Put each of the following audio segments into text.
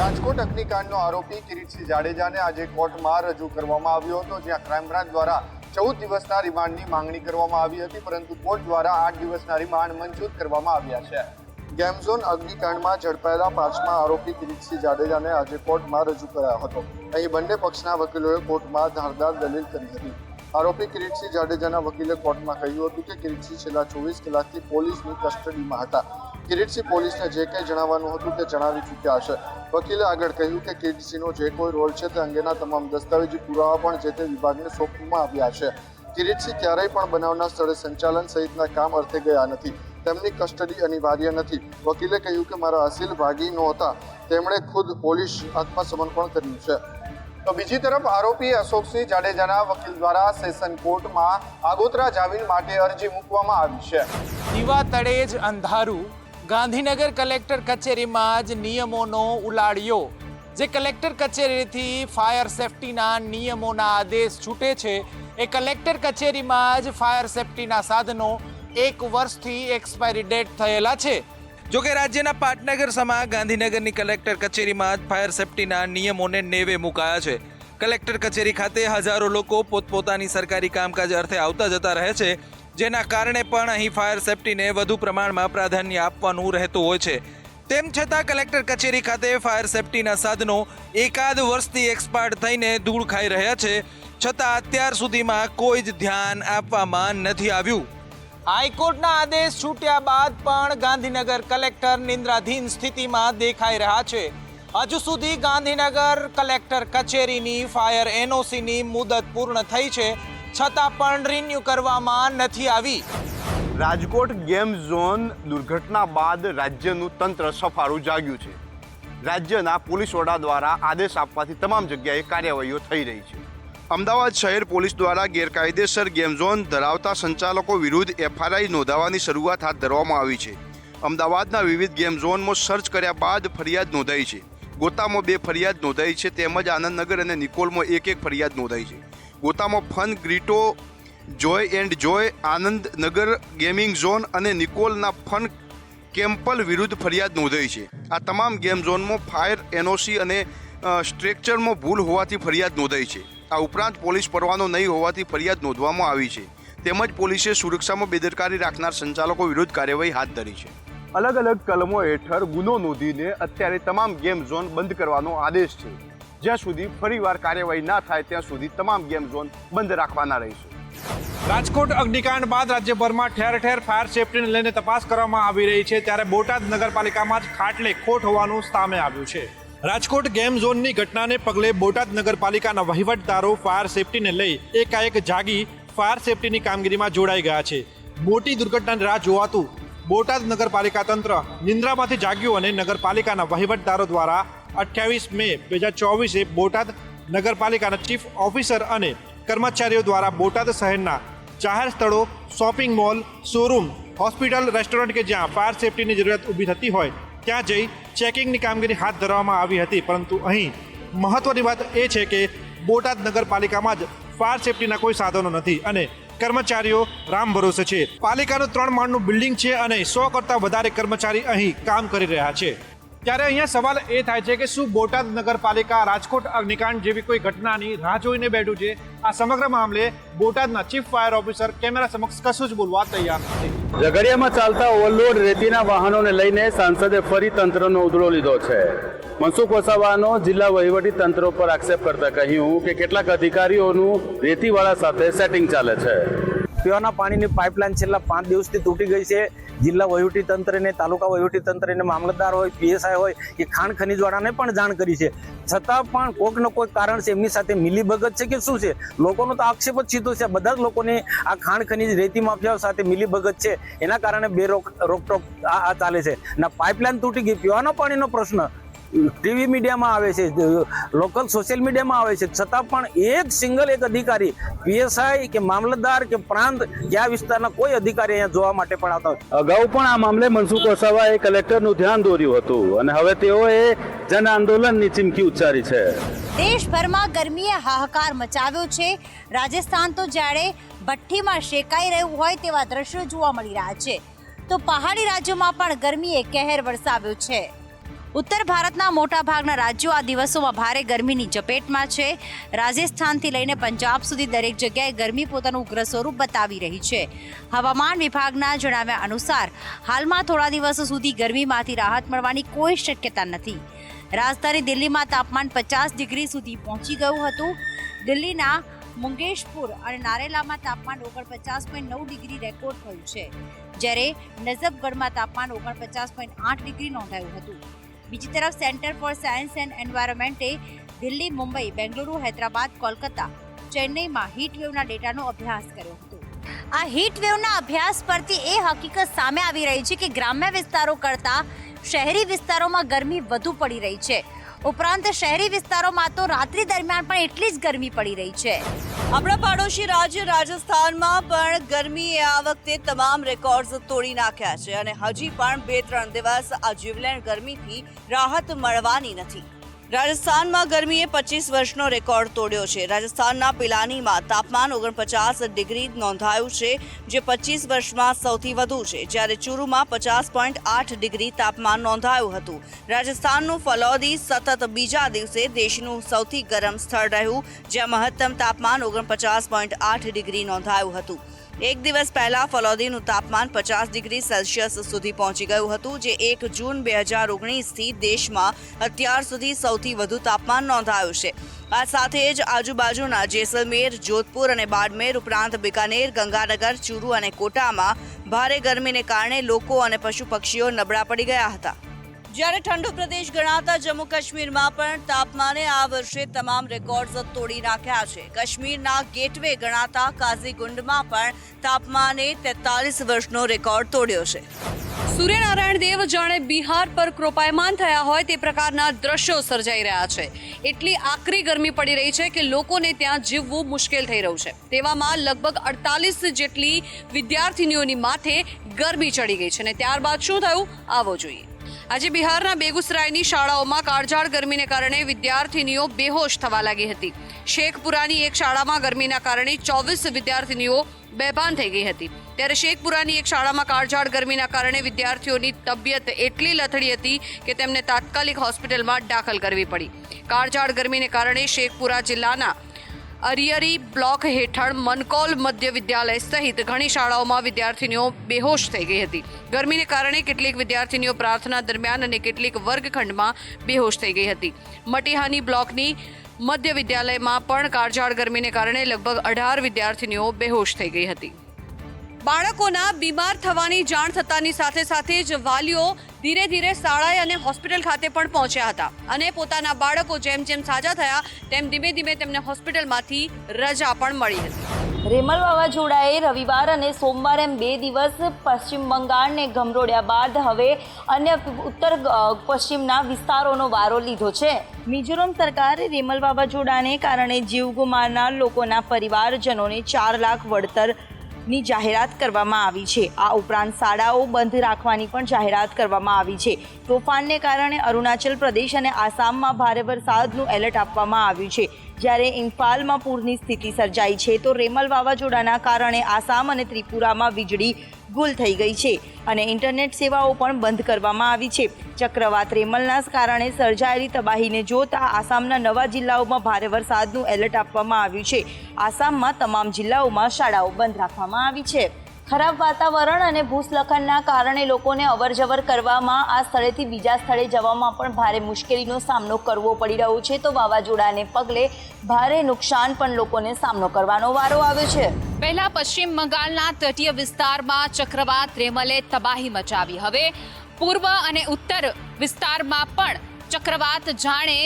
રાજકોટ અગ્નિકાંડનો આરોપી કિરીટસિંહ જાડેજાને આજે કોર્ટમાં રજૂ કરવામાં આવ્યો હતો, જ્યાં ક્રાઇમ બ્રાન્ચ દ્વારા 14 દિવસના રિમાન્ડની માંગણી કરવામાં આવી હતી, પરંતુ કોર્ટ દ્વારા 8 દિવસના રિમાન્ડ મંજૂર કરવામાં આવ્યા છે. ગેમ ઝોન અગ્નિકાંડમાં ઝડપાયેલા 5મા આરોપી કિરીટસિંહ જાડેજાને આજે કોર્ટમાં રજૂ કરાયો હતો. અહીં બંને પક્ષના વકીલોએ કોર્ટમાં ધારદાર દલીલ કરી હતી. આરોપી કિરીટસિંહ જાડેજાના વકીલે કોર્ટમાં કહ્યું હતું કે કિરીટસિંહ છેલ્લા 24 કલાકથી પોલીસની કસ્ટડીમાં હતા. કિરીટસિંહ પોલીસને જે કંઈ જણાવવાનું હતું તે જણાવી ચૂક્યા છે. વકીલે આગળ કહ્યું કે કિરીટસિંહનો જે કોઈ રોલ છે તે અંગેના તમામ દસ્તાવેજી પુરાવા પણ જે તે વિભાગને સોંપવામાં આવ્યા છે. કિરીટસિંહ ક્યારેય પણ બનાવના સ્થળે સંચાલન સહિતના કામ અર્થે ગયા નથી. તેમની કસ્ટડી અનિવાર્ય નથી. વકીલે કહ્યું કે મારા અસીલ ભાગી નહોતા, તેમણે ખુદ પોલીસ આત્મસમર્પણ કર્યું છે. તો બીજી તરફ આરોપી અશોકસિંહ જાડેજાના વકીલ દ્વારા સેશન કોર્ટમાં આગોતરા જામીન માટે અરજી મૂકવામાં આવી છે. દીવા તળે જ અંધારું. ગાંધીનગર કલેક્ટર કચેરીમાં જ નિયમોનો ઉલાળ્યો. જે કલેક્ટર કચેરીથી ફાયર સેફટીના નિયમોના આદેશ છૂટે છે, એ કલેક્ટર કચેરીમાં જ ફાયર સેફટીના સાધનો 1 વર્ષથી એક્સપાયરી ડેટ થયેલા છે. જોકે રાજ્યના પાટનગર સમા ગાંધીનગરની કલેક્ટર કચેરીમાં જ ફાયર સેફટીના નિયમોને નેવે મુકાયા છે. કલેક્ટર કચેરી ખાતે હજારો લોકો પોતપોતાની સરકારી કામકાજ અર્થે આવતા જતા રહે છે, જેના કારણે પણ અહીં ફાયર સેફટીને વધુ પ્રમાણમાં પ્રાધાન્ય આપવાનું રહેતું હોય છે. તેમ છતાં કલેક્ટર કચેરી ખાતે ફાયર સેફટીના સાધનો એકાદ વર્ષથી એક્સપાયર્ડ થઈને ધૂળ ખાઈ રહ્યા છે, છતાં અત્યાર સુધીમાં કોઈ જ ધ્યાન આપવામાં નથી આવ્યું. હાઈકોર્ટના આદેશ છૂટ્યા બાદ પણ ગાંધીનગર કલેક્ટર નિંદ્રાધીન સ્થિતિમાં દેખાઈ રહ્યા છે. હજુ સુધી ગાંધીનગર કલેક્ટર કચેરીની ફાયર એનઓસીની મુદત પૂર્ણ થઈ છે, છતાં પણ રિન્યુ કરવામાં નથી આવી. રાજકોટ ગેમ ઝોન દુર્ઘટના બાદ રાજ્યનું તંત્ર સફાળું જાગ્યું છે. રાજ્યના પોલીસ વડા દ્વારા આદેશ આપવાથી તમામ જગ્યાએ કાર્યવાહીઓ થઈ રહી છે. અમદાવાદ શહેર પોલીસ દ્વારા ગેરકાયદેસર ગેમ ઝોન ધરાવતા સંચાલકો વિરુદ્ધ એફઆઈઆર નોંધાવવાની શરૂઆત હાથ ધરવામાં આવી છે. અમદાવાદના વિવિધ ગેમ ઝોનમાં સર્ચ કર્યા બાદ ફરિયાદ નોંધાઈ છે. ગોતામાં 2 ફરિયાદ નોંધાઈ છે, તેમજ આનંદનગર અને નિકોલમાં 1 ફરિયાદ નોંધાઈ છે. ગોતામાં ફન ગ્રીટો, joy and joy, Anandnagar gaming zone અને નિકોલના ફન કેમ્પલ વિરુદ્ધ ફરિયાદ નોંધાઈ છે. આ તમામ ગેમ ઝોનમાં ફાયર એનઓસી અને સ્ટ્રક્ચરમાં ભૂલ હોવાથી ફરિયાદ નોંધાઈ છે. આ ઉપરાંત પોલીસ પરવાનો નહીં હોવાથી ફરિયાદ નોંધવામાં આવી છે. તેમજ પોલીસે સુરક્ષામાં બેદરકારી રાખનાર સંચાલકો વિરુદ્ધ કાર્યવાહી હાથ ધરી છે. અલગ અલગ કલમો હેઠળ ગુનો નોંધીને અત્યારે તમામ ગેમ ઝોન બંધ કરવાનો આદેશ છે. જ્યાં સુધી ફરીવાર કાર્યવાહી ના થાય ત્યાં સુધી તમામ ગેમ ઝોન બંધ રાખવાના રહીશું. રાજકોટ અગ્નિકાંડ બાદ રાજ્યભરમાં ઠેર ઠેર ફાયર સેફટીને લઈને તપાસ કરવામાં આવી રહી છે, ત્યારે બોટાદ નગરપાલિકામાં જ ખાટલે ખોટ હોવાનું સામે આવ્યું છે. રાજકોટ ગેમ ઝોનની ઘટનાને પગલે બોટાદ નગરપાલિકાના વહીવટદારો ફાયર સેફટીને લઈ એકાએક જાગી ફાયર સેફટીની કામગીરીમાં જોડાઈ ગયા છે. મોટી દુર્ઘટનાની રાહ જોવાતું બોટાદ નગરપાલિકા તંત્ર નિંદ્રામાંથી જાગ્યું અને નગરપાલિકાના વહીવટદારો દ્વારા 28 મે 2024 બોટાદ નગરપાલિકાના ચીફ ઓફિસર અને કર્મચારીઓ દ્વારા બોટાદ શહેરના જાહેર સ્થળો, shopping mall, showroom, hospital, restaurant કે જ્યાં ફાયર સેફટીની જરૂરિયાત ઊભી થતી હોય ત્યાં જઈ ચેકિંગની કામગીરી હાથ ધરવામાં આવી હતી. પરંતુ અહીં મહત્વની વાત એ છે કે બોટાદ નગરપાલિકામાં જ ફાયર સેફટીના કોઈ સાધનો નથી અને કર્મચારીઓ રામ ભરોસે છે. પાલિકાનું 3 માળનું બિલ્ડિંગ છે અને 100 કરતાં વધારે કર્મચારી અહીં કામ કરી રહ્યા છે. ત્યારે અહીંયા સવાલ એ થાય છે કે શું બોટાદ નગરપાલિકા રાજકોટ અગ્નિકાંડ જેવી કોઈ ઘટનાની રાહ જોઈને બેઠું છે? આ સમગ્ર મામલે બોટાદના ચીફ ફાયર ઓફિસર કેમેરા સમક્ષ કશું જ બોલવા તૈયાર નથી. ઝઘડિયામાં ચાલતા ઓવરલોડ રેતીના વાહનોને લઈને સાંસદે ફરી તંત્રનો ઉધડો લીધો છે. મનસુખ વસાવાનો જિલ્લા વહીવટી તંત્ર પર આક્ષેપ કરતા કહ્યું કે કેટલાક અધિકારીઓનું રેતીવાળા સાથે સેટિંગ ચાલે છે. પીવાના પાણીની પાઇપલાઇન છેલ્લા 5 દિવસથી તૂટી ગઈ છે. જિલ્લા વહીવટી તંત્રને, તાલુકા વહીવટી તંત્રને, મામલતદાર હોય, પીએસઆઈ હોય કે ખાણ ખનીજવાળાને પણ જાણ કરી છે, છતાં પણ કોઈકનો કોઈ કારણ છે એમની સાથે મિલીભગત છે કે શું છે? લોકોનો તો આક્ષેપ જ સીધો છે. બધા જ લોકોની આ ખાણ ખનીજ રેતી માફિયાઓ સાથે મિલીભગત છે, એના કારણે રોકટોક આ ચાલે છે. ના પાઇપલાઇન તૂટી ગઈ, પીવાના પાણીનો પ્રશ્ન ટીવી મીડિયામાં આવે છે, લોકલ સોશિયલ મીડિયામાં આવે છે, છતાં પણ એક અધિકારી, પીએસઆઈ કે મામલતદાર કે પ્રાંત કે આ વિસ્તારના કોઈ અધિકારી અહીંયા જોવા માટે પણ આવતા હોય. અગાઉ પણ આ મામલે મનસુખ વસાવાએ કલેક્ટરનું ધ્યાન દોર્યું હતું અને હવે તેઓએ જન આંદોલનની ચીમકી ઉચ્ચારી છે. દેશભરમાં ગરમીએ હાહાકાર મચાવ્યો છે. રાજસ્થાન તો જાણે ભઠ્ઠીમાં શેકાઈ રહ્યું હોય તેવા દ્રશ્યો જોવા મળી રહ્યા છે, તો પહાડી રાજ્યોમાં પણ ગરમીએ કહેર વરસાવ્યો છે. ઉત્તર ભારતના મોટાભાગના રાજ્યો આ દિવસોમાં ભારે ગરમીની ઝપેટમાં છે. રાજસ્થાનથી લઈને પંજાબ સુધી દરેક જગ્યાએ ગરમી પોતાનું ઉગ્ર સ્વરૂપ બતાવી રહી છે. હવામાન વિભાગના જણાવ્યા અનુસાર હાલમાં થોડા દિવસો સુધી ગરમીમાંથી રાહત મળવાની કોઈ શક્યતા નથી. રાજધાની દિલ્હીમાં તાપમાન 50 ડિગ્રી સુધી પહોંચી ગયું હતું. દિલ્હીના મુંગેશપુર અને નારેલામાં તાપમાન 49.9 ડિગ્રી રેકોર્ડ થયું છે, જ્યારે નઝફગઢમાં તાપમાન 49.8 ડિગ્રી નોંધાયું હતું. બીજી તરફ સેન્ટર ફોર સાયન્સ એન્ડ એન્વાયરમેન્ટે દિલ્હી, મુંબઈ, બેંગલુરુ, હૈદરાબાદ, કોલકાતા, ચેન્નઈમાં હીટવેવના ડેટાનો અભ્યાસ કર્યો હતો. આ હીટવેવના અભ્યાસ પરથી એ હકીકત સામે આવી રહી છે કે ગ્રામ્ય વિસ્તારો કરતાં શહેરી વિસ્તારોમાં ગરમી વધુ પડી રહી છે. ઉપરાંત શહેરી વિસ્તારોમાં તો રાત્રિ દરમિયાન પણ એટલી જ ગરમી પડી રહી છે. આપણા પાડોશી રાજ્ય રાજસ્થાનમાં પણ ગરમીએ આ વખતે તમામ રેકોર્ડ્સ તોડી નાખ્યા છે અને હજી પણ 2-3 દિવસ આ જીવલેણ ગરમીથી રાહત મળવાની નથી. રાજસ્થાનમાં ગરમીએ 25 વર્ષનો રેકોર્ડ તોડ્યો છે. રાજસ્થાનના પિલાનીમાં તાપમાન 49 ડિગ્રી નોંધાયું છે, જે 25 વર્ષમાં સૌથી વધુ છે, જ્યારે ચુરુમાં 50.8 ડિગ્રી તાપમાન નોંધાયું હતું. રાજસ્થાનનું ફલૌદી સતત બીજા દિવસે દેશનું સૌથી ગરમ સ્થળ રહ્યું, જ્યાં મહત્તમ તાપમાન 49.8 ડિગ્રી નોંધાયું હતું. એક દિવસ પહેલા ફલૌદીનું તાપમાન 50 ડિગ્રી સેલ્સિયસ સુધી પહોંચી ગયું હતું, જે 1 જૂન 2019થી દેશમાં અત્યાર સુધી સૌથી વધુ તાપમાન નોંધાયું છે. આ સાથે જ આજુબાજુના જેસલમેર, જોધપુર અને બાડમેર ઉપરાંત બિકાનેર, ગંગાનગર, ચુરુ અને કોટામાં ભારે ગરમીને કારણે લોકો અને પશુ પક્ષીઓ નબળા પડી ગયા હતા. જ્યારે ઠંડુ પ્રદેશ ગણાતા જમ્મુ કાશ્મીરમાં પણ તાપમાને આ વર્ષે તમામ રેકોર્ડ્સ તોડી નાખ્યા છે. કાશ્મીરના ગેટવે ગણાતા કાઝીગુંડમાં પણ તાપમાને 43 વર્ષનો રેકોર્ડ તોડ્યો છે. સૂર્યનારાયણ દેવ જાણે બિહાર પર કૃપાયમાન થયા હોય તે પ્રકારના દ્રશ્યો સર્જાઈ રહ્યા છે. એટલી આકરી ગરમી પડી રહી છે કે લોકોને ત્યાં જીવવું મુશ્કેલ થઈ રહ્યું છે. તેવામાં લગભગ 48 જેટલી વિદ્યાર્થીનીઓની માથે ગરમી ચડી ગઈ છે અને ત્યારબાદ શું થયું આવો જોઈએ. આજે બિહારના બેગુસરાયની શાળાઓમાં કાળઝાળ ગરમીને કારણે વિદ્યાર્થીનીઓ બેહોશ થવા લાગી હતી. શેખપુરાની એક શાળામાં ગરમીના કારણે 24 વિદ્યાર્થીનીઓ બેભાન થઈ ગઈ હતી. ત્યારે શેખપુરાની એક શાળામાં કાળઝાળ ગરમીના કારણે વિદ્યાર્થીઓની તબિયત એટલી લથડી હતી કે તેમને તાત્કાલિક હોસ્પિટલમાં દાખલ કરવી પડી. કાળઝાળ ગરમીને કારણે શેખપુરા જિલ્લાના અરિયરી બ્લોક હેઠળ મનકોલ મધ્ય વિદ્યાલય સહિત ઘણી શાળાઓમાં વિદ્યાર્થીનીઓ બેહોશ થઈ ગઈ હતી. ગરમીને કારણે કેટલીક વિદ્યાર્થીનીઓ પ્રાર્થના દરમિયાન અને કેટલીક વર્ગખંડમાં બેહોશ થઈ ગઈ હતી. મટીહાની બ્લોકની મધ્ય વિદ્યાલયમાં પણ કાળઝાળ ગરમીને કારણે લગભગ 18 વિદ્યાર્થીનીઓ બેહોશ થઈ ગઈ હતી. બાળકોના બીમાર થવાની જાણ થતાની સાથે સાથે જ વાલીઓ ધીરે ધીરે શાળાએ અને હોસ્પિટલ ખાતે પણ પહોંચ્યા હતા અને પોતાના બાળકો જેમ જેમ સાજા થયા તેમ ધીમે ધીમે તેમને હોસ્પિટલમાંથી રજા પણ મળી હતી. રેમલ વાવાઝોડાએ રવિવાર અને સોમવાર એમ 2 દિવસ પશ્ચિમ બંગાળને ગમરોડ્યા બાદ હવે અન્ય ઉત્તર પશ્ચિમના વિસ્તારોનો વારો લીધો છે. મિઝોરમ સરકારે રેમલ વાવાઝોડાને કારણે જીવ ગુમાવનાર લોકોના પરિવારજનોને 4 લાખ વળતરની જાહેરાત કરવામાં આવી છે. આ ઉપરાંત શાળાઓ બંધ રાખવાની પણ જાહેરાત કરવામાં આવી છે. તોફાનને કારણે અરુણાચલ પ્રદેશ અને આસામમાં ભારે વરસાદનું એલર્ટ આપવામાં આવ્યું છે. જ્યારે ઇમ્ફાલમાં પૂરની સ્થિતિ સર્જાઈ છે તો રેમલ વાવાઝોડાના કારણે આસામ અને ત્રિપુરામાં વીજળી ગુલ થઈ ગઈ છે અને ઇન્ટરનેટ સેવાઓ પણ બંધ કરવામાં આવી છે. ચક્રવાત રેમલના કારણે સર્જાયેલી તબાહીને જોતા આસામના નવા જિલ્લાઓમાં ભારે વરસાદનું એલર્ટ આપવામાં આવ્યું છે. આસામમાં તમામ જિલ્લાઓમાં શાળાઓ બંધ રાખવામાં આવી છે. ખરાબ વાતાવરણ અને ભૂસ્ખલનના કારણે લોકોને અવરજવર કરવામાં આ સ્થળેથી બીજા સ્થળે જવામાં પણ ભારે મુશ્કેલીનો સામનો કરવો પડી રહ્યો છે. તો વાવાઝોડાને પગલે ભારે નુકસાન પણ લોકોને સામનો કરવાનો વારો આવ્યો છે. પહેલા પશ્ચિમ બંગાળના તટીય વિસ્તારમાં ચક્રવાત રેમલે તબાહી મચાવી. હવે પૂર્વ અને ઉત્તર વિસ્તારમાં પણ ચક્રવાત જાણે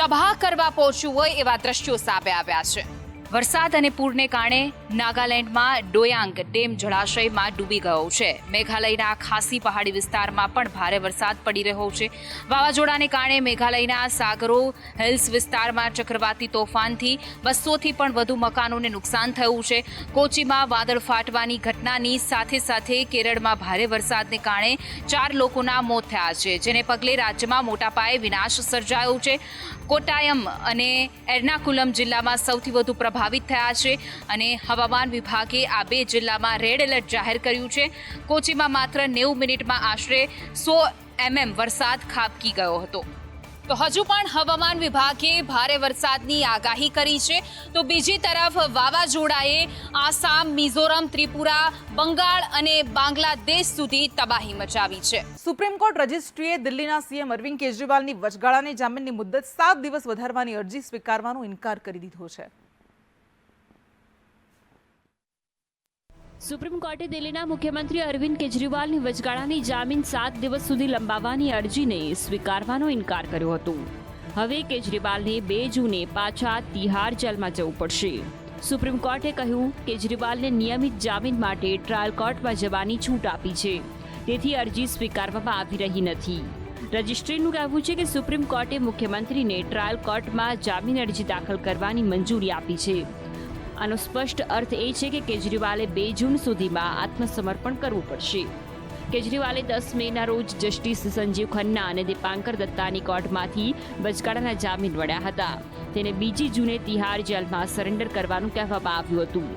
તબાહ કરવા પહોંચ્યું હોય એવા દ્રશ્યો સામે આવ્યા છે. વરસાદ અને પૂરને કારણે નાગાલેન્ડમાં ડોયાંગ ડેમ જળાશયમાં ડૂબી ગયો છે. મેઘાલયના ખાસી પહાડી વિસ્તારમાં પણ ભારે વરસાદ પડી રહ્યો છે. વાવાઝોડાને કારણે મેઘાલયના સાગરો હિલ્સ વિસ્તારમાં ચક્રવાતી તોફાનથી 200થી પણ વધુ મકાનોને નુકસાન થયું છે. કોચીમાં વાદળ ફાટવાની ઘટનાની સાથે સાથે કેરળમાં ભારે વરસાદને કારણે 4 લોકોના મોત થયા છે, જેને પગલે રાજ્યમાં મોટા પાયે વિનાશ સર્જાયો છે. કોટાયમ અને એર્નાકુલમ જિલ્લામાં સૌથી વધુ પ્રભાવિત થયા છે અને હવામાન વિભાગે આ 2 જિલ્લામાં રેડ એલર્ટ જાહેર કર્યું છે. કોચીમાં માત્ર 90 મિનિટમાં આશરે 100 mm વરસાદ ખાબકી ગયો હતો. તો હજુ પણ હવામાન વિભાગે ભારે વરસાદની આગાહી કરી છે. તો બીજી તરફ વાવાઝોડાએ આસામ, મિઝોરમ, ત્રિપુરા, બંગાળ અને બાંગ્લાદેશ સુધી તબાહી મચાવી છે. સુપ્રીમ કોર્ટ રજિસ્ટ્રીએ દિલ્હીના સીએમ અરવિંદ કેજરીવાલની વચગાળાની જામીનની મુદ્દત 7 દિવસ વધારવાની અરજી સ્વીકારવાનો ઇનકાર કરી દીધો છે. સુપ્રીમ કોર્ટે દિલ્હીના મુખ્યમંત્રી અરવિંદ કેજરીવાલની વચગાળાની જામીન 7 દિવસ સુધી લંબાવવાની અરજીને સ્વીકારવાનો ઇનકાર કર્યો હતો. હવે કેજરીવાલને 2 જૂને પાછા તિહાર જેલમાં જવું પડશે. સુપ્રીમ કોર્ટે કહ્યું કેજરીવાલને નિયમિત જામીન માટે ટ્રાયલ કોર્ટમાં જવાની છૂટ આપી છે. તેથી અરજી સ્વીકારવામાં આવી રહી નથી. રજિસ્ટ્રીનું કહેવું છે કે સુપ્રીમ કોર્ટે મુખ્યમંત્રીને ટ્રાયલ કોર્ટમાં જામીન અરજી દાખલ કરવાની મંજૂરી આપી છે. આનો સ્પષ્ટ અર્થ એ છે કે કેજરીવાલે 2 જૂન સુધીમાં આત્મસમર્પણ કરવું પડશે. કેજરીવાલે 10 મેના રોજ જસ્ટિસ સંજીવ ખન્ના અને દીપાંકર દત્તાની કોર્ટમાંથી વચગાળાના જામીન મળ્યા હતા. તેને 2 જૂને તિહાર જેલમાં સરેન્ડર કરવાનું કહેવામાં આવ્યું હતું.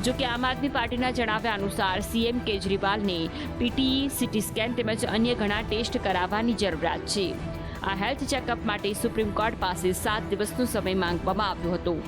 જો કે આમ આદમી પાર્ટીના જણાવ્યા અનુસાર સીએમ કેજરીવાલને પીટી, સીટી સ્કેન તેમજ અન્ય ઘણા ટેસ્ટ કરાવવાની જરૂરિયાત છે. આ હેલ્થ ચેકઅપ માટે સુપ્રીમ કોર્ટ પાસે 7 દિવસનો સમય માંગવામાં આવ્યો હતો.